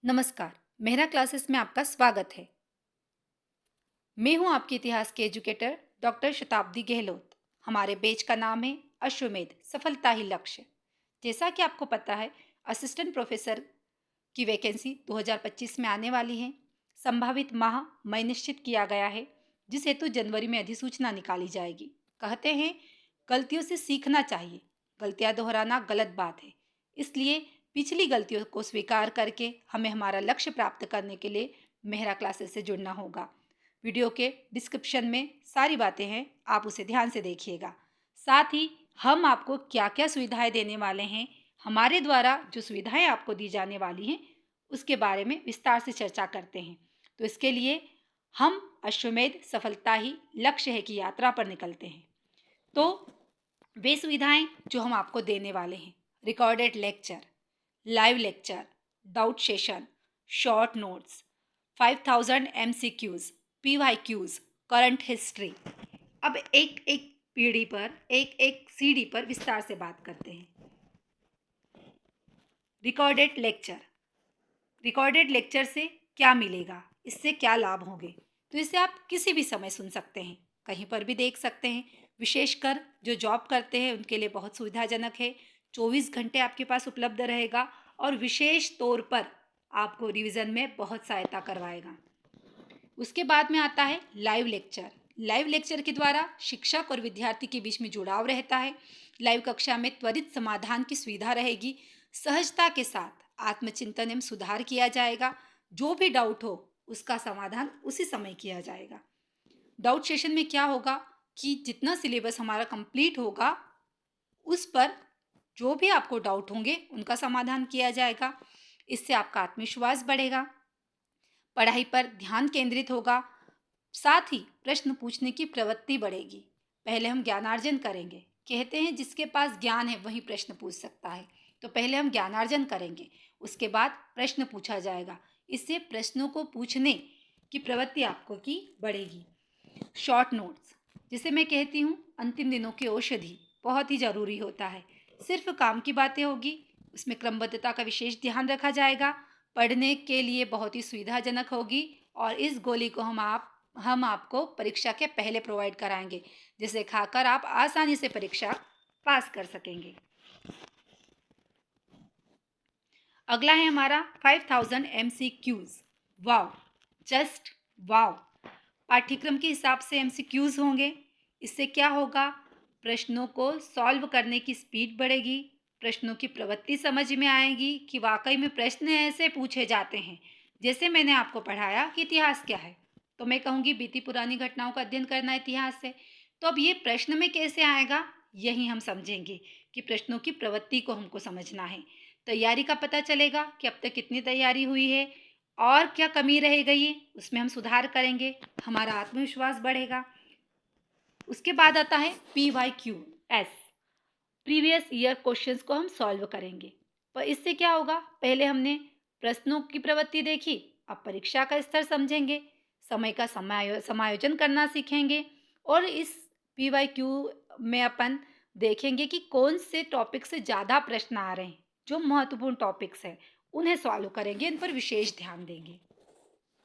नमस्कार। मेहरा क्लासेस में आपका स्वागत है। मैं हूं आपके इतिहास के एजुकेटर डॉक्टर शताब्दी गहलोत। हमारे बैच का नाम है अश्वमेध सफलता ही लक्ष्य। जैसा कि आपको पता है, असिस्टेंट प्रोफेसर की वैकेंसी 2025 में आने वाली है। संभावित माह मई निश्चित किया गया है, जिस हेतु जनवरी में अधिसूचना निकाली जाएगी। कहते हैं गलतियों से सीखना चाहिए, गलतियां दोहराना गलत बात है। इसलिए पिछली गलतियों को स्वीकार करके हमें हमारा लक्ष्य प्राप्त करने के लिए मेहरा क्लासेस से जुड़ना होगा। वीडियो के डिस्क्रिप्शन में सारी बातें हैं, आप उसे ध्यान से देखिएगा। साथ ही हम आपको क्या क्या सुविधाएं देने वाले हैं, हमारे द्वारा जो सुविधाएं आपको दी जाने वाली हैं, उसके बारे में विस्तार से चर्चा करते हैं। तो इसके लिए हम अश्वमेध सफलता ही लक्ष्य है की यात्रा पर निकलते हैं। तो वे सुविधाएं जो हम आपको देने वाले हैं: recorded lecture, live lecture, doubt session, short notes, 5000 MCQs, PYQs, current history. अब एक एक पीढ़ी पर, एक एक सीढ़ी पर विस्तार से बात करते हैं। Recorded lecture. रिकॉर्डेड लेक्चर से क्या मिलेगा, इससे क्या लाभ होंगे? तो इसे आप किसी भी समय सुन सकते हैं, कहीं पर भी देख सकते हैं। विशेषकर जो जॉब करते हैं उनके लिए बहुत सुविधाजनक है। 24 घंटे आपके पास उपलब्ध रहेगा और विशेष तौर पर आपको रिवीजन में बहुत सहायता करवाएगा। उसके बाद में आता है लाइव लेक्चर। लाइव लेक्चर के द्वारा शिक्षक और विद्यार्थी के बीच में जुड़ाव रहता है। लाइव कक्षा में त्वरित समाधान की सुविधा रहेगी। सहजता के साथ आत्मचिंतन एवं सुधार किया जाएगा। जो भी डाउट हो उसका समाधान उसी समय किया जाएगा। डाउट सेशन में क्या होगा कि जितना सिलेबस हमारा कंप्लीट होगा, उस पर जो भी आपको डाउट होंगे उनका समाधान किया जाएगा। इससे आपका आत्मविश्वास बढ़ेगा, पढ़ाई पर ध्यान केंद्रित होगा, साथ ही प्रश्न पूछने की प्रवृत्ति बढ़ेगी। पहले हम ज्ञानार्जन करेंगे। कहते हैं जिसके पास ज्ञान है वही प्रश्न पूछ सकता है। तो पहले हम ज्ञानार्जन करेंगे, उसके बाद प्रश्न पूछा जाएगा। इससे प्रश्नों को पूछने की प्रवृत्ति आपको की बढ़ेगी। शॉर्ट नोट्स, जिसे मैं कहती हूँ अंतिम दिनों की औषधि, बहुत ही ज़रूरी होता है। सिर्फ काम की बातें होगी, उसमें क्रमबद्धता का विशेष ध्यान रखा जाएगा। पढ़ने के लिए बहुत ही सुविधाजनक होगी और इस गोली को हम आपको परीक्षा के पहले प्रोवाइड कराएंगे, जिसे खाकर आप आसानी से परीक्षा पास कर सकेंगे। अगला है हमारा 5000 MCQs। वाव, जस्ट वाव। पाठ्यक्रम के हिसाब से MCQs होंगे। इससे क्या होगा? प्रश्नों को सॉल्व करने की स्पीड बढ़ेगी, प्रश्नों की प्रवृत्ति समझ में आएगी कि वाकई में प्रश्न ऐसे पूछे जाते हैं। जैसे मैंने आपको पढ़ाया कि इतिहास क्या है, तो मैं कहूँगी बीती पुरानी घटनाओं का अध्ययन करना इतिहास है। तो अब ये प्रश्न में कैसे आएगा, यही हम समझेंगे कि प्रश्नों की प्रवृत्ति को हमको समझना है। तैयारी का पता चलेगा कि अब तक कितनी तैयारी हुई है और क्या कमी रह गई है, उसमें हम सुधार करेंगे, हमारा आत्मविश्वास बढ़ेगा। उसके बाद आता है PYQs, प्रीवियस ईयर क्वेश्चंस को हम सॉल्व करेंगे। पर इससे क्या होगा? पहले हमने प्रश्नों की प्रवृत्ति देखी, अब परीक्षा का स्तर समझेंगे, समय का समायोजन करना सीखेंगे और इस PYQ में अपन देखेंगे कि कौन से टॉपिक से ज़्यादा प्रश्न आ रहे हैं। जो महत्वपूर्ण टॉपिक्स हैं उन्हें सॉल्व करेंगे, इन पर विशेष ध्यान देंगे।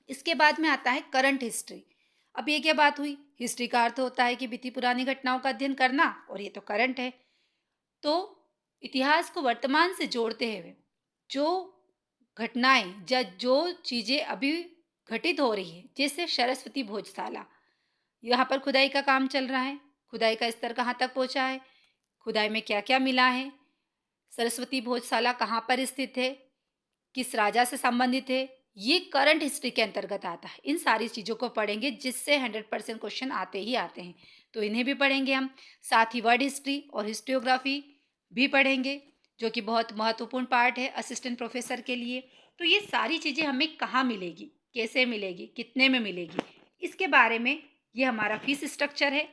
इसके बाद में आता है करंट हिस्ट्री। अब ये क्या बात हुई? हिस्ट्री का अर्थ होता है कि बीती पुरानी घटनाओं का अध्ययन करना, और ये तो करंट है। तो इतिहास को वर्तमान से जोड़ते हुए जो घटनाएं या जो चीज़ें अभी घटित हो रही है, जैसे सरस्वती भोजशाला, यहाँ पर खुदाई का काम चल रहा है। खुदाई का स्तर कहाँ तक पहुँचा है, खुदाई में क्या क्या मिला है, सरस्वती भोजशाला कहाँ पर स्थित है, किस राजा से संबंधित है, ये करंट हिस्ट्री के अंतर्गत आता है। इन सारी चीज़ों को पढ़ेंगे जिससे 100% क्वेश्चन आते ही आते हैं, तो इन्हें भी पढ़ेंगे हम। साथ ही वर्ड हिस्ट्री और हिस्ट्रियोग्राफी भी पढ़ेंगे, जो कि बहुत महत्वपूर्ण पार्ट है असिस्टेंट प्रोफेसर के लिए। तो ये सारी चीज़ें हमें कहाँ मिलेगी, कैसे मिलेगी, कितने में मिलेगी, इसके बारे में ये हमारा फीस स्ट्रक्चर है।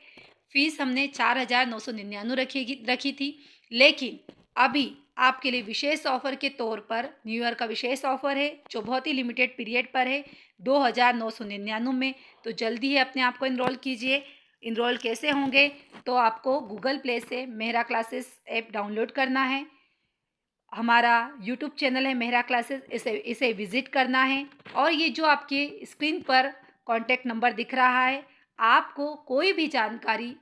फीस हमने 4999 रखी थी, लेकिन अभी आपके लिए विशेष ऑफर के तौर पर न्यू ईयर का विशेष ऑफर है, जो बहुत ही लिमिटेड पीरियड पर है, 2999 में। तो जल्दी ही अपने आप को इनरोल कीजिए। इनरोल कैसे होंगे? तो आपको गूगल प्ले से मेहरा क्लासेस ऐप डाउनलोड करना है। हमारा यूट्यूब चैनल है मेहरा क्लासेस, इसे विज़िट करना है। और ये जो आपके स्क्रीन पर कॉन्टैक्ट नंबर दिख रहा है, आपको कोई भी जानकारी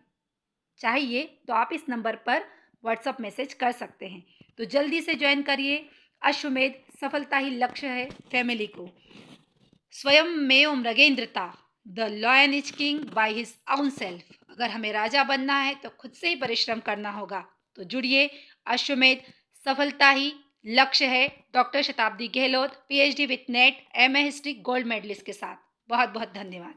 चाहिए तो आप इस नंबर पर व्हाट्सएप मैसेज कर सकते हैं। तो जल्दी से ज्वाइन करिए। अश्वमेध सफलता ही लक्ष्य है फैमिली को। स्वयं मेव मृगेंद्रता, the lion is king by his own self. अगर हमें राजा बनना है तो खुद से ही परिश्रम करना होगा। तो जुड़िए, अश्वमेध सफलता ही लक्ष्य है। Doctor Shatabdi Gehlot, PhD with NET, MA history gold medalist के साथ। बहुत बहुत धन्यवाद।